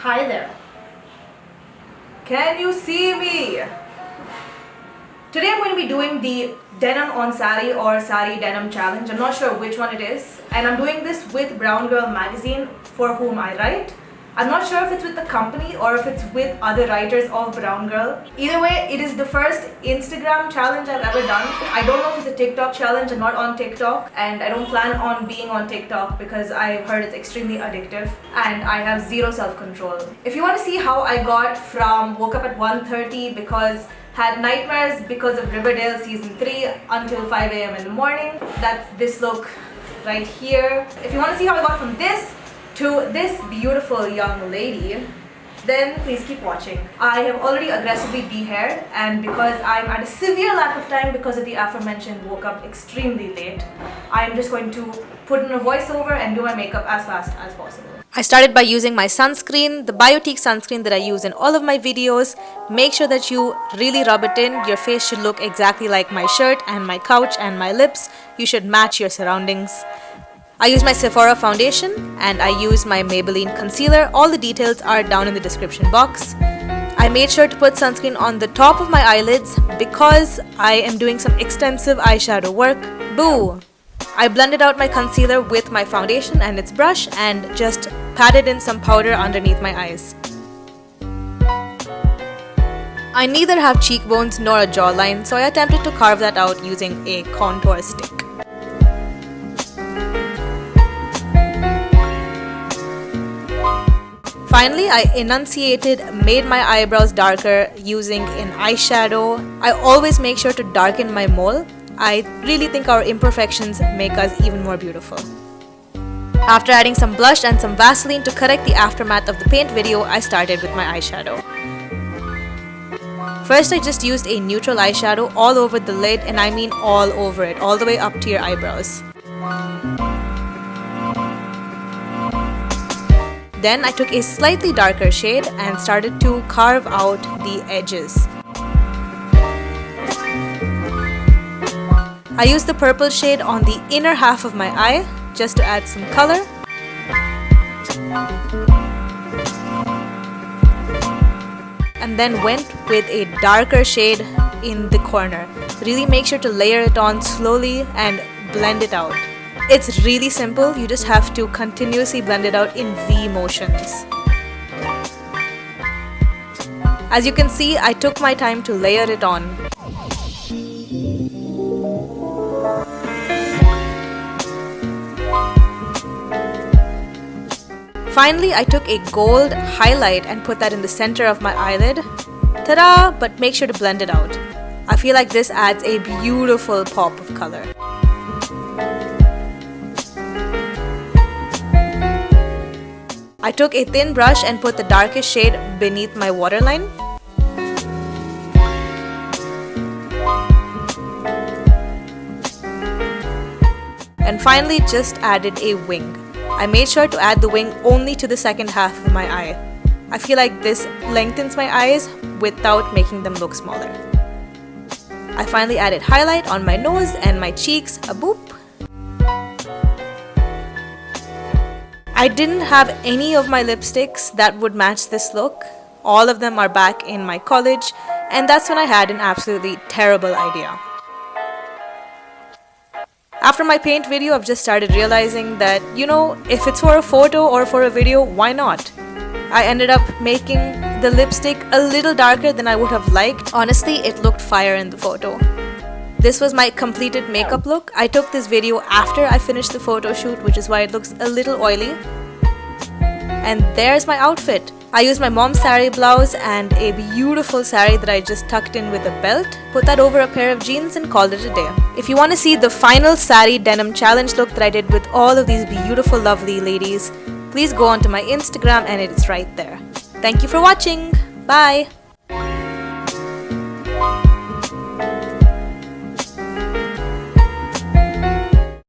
Hi there. Can you see me? Today I'm going to be doing the denim on saree or saree denim challenge. I'm not sure which one it is. And I'm doing this with Brown Girl magazine, for whom I write. I'm not sure if it's with the company or if it's with other writers of Brown Girl. Either way, it is the first Instagram challenge I've ever done. I don't know if it's a TikTok challenge. I'm not on TikTok and I don't plan on being on TikTok because I've heard it's extremely addictive and I have zero self-control. If you want to see how I got from woke up at 1:30 because had nightmares because of Riverdale season 3 until 5 a.m. in the morning, that's this look right here. If you want to see how I got from this to this beautiful young lady, then please keep watching. I have already aggressively de-haired, and because I'm at a severe lack of time because of the aforementioned woke up extremely late, I'm just going to put in a voiceover and do my makeup as fast as possible. I started by using my sunscreen, the Biotique sunscreen that I use in all of my videos. Make sure that you really rub it in. Your face should look exactly like my shirt and my couch and my lips. You should match your surroundings. I use my Sephora foundation and I use my Maybelline concealer. All the details are down in the description box. I made sure to put sunscreen on the top of my eyelids because I am doing some extensive eyeshadow work. Boo! I blended out my concealer with my foundation and its brush and just patted in some powder underneath my eyes. I neither have cheekbones nor a jawline, so I attempted to carve that out using a contour stick. Finally, I made my eyebrows darker using an eyeshadow. I always make sure to darken my mole. I really think our imperfections make us even more beautiful. After adding some blush and some Vaseline to correct the aftermath of the paint video, I started with my eyeshadow. First, I just used a neutral eyeshadow all over the lid, and I mean all over it, all the way up to your eyebrows. Then I took a slightly darker shade and started to carve out the edges. I used the purple shade on the inner half of my eye just to add some color. And then went with a darker shade in the corner. Really make sure to layer it on slowly and blend it out. It's really simple, you just have to continuously blend it out in V motions. As you can see, I took my time to layer it on. Finally, I took a gold highlight and put that in the center of my eyelid. Ta-da! But make sure to blend it out. I feel like this adds a beautiful pop of color. I took a thin brush and put the darkest shade beneath my waterline. And finally just added a wing. I made sure to add the wing only to the second half of my eye. I feel like this lengthens my eyes without making them look smaller. I finally added highlight on my nose and my cheeks, a boop. I didn't have any of my lipsticks that would match this look. All of them are back in my college, and that's when I had an absolutely terrible idea. After my paint video, I've just started realizing that, if it's for a photo or for a video, why not? I ended up making the lipstick a little darker than I would have liked. Honestly, it looked fire in the photo. This was my completed makeup look. I took this video after I finished the photo shoot, which is why it looks a little oily. And there's my outfit. I used my mom's saree blouse and a beautiful saree that I just tucked in with a belt, put that over a pair of jeans and called it a day. If you want to see the final saree denim challenge look that I did with all of these beautiful lovely ladies, please go onto my Instagram and it's right there. Thank you for watching. Bye!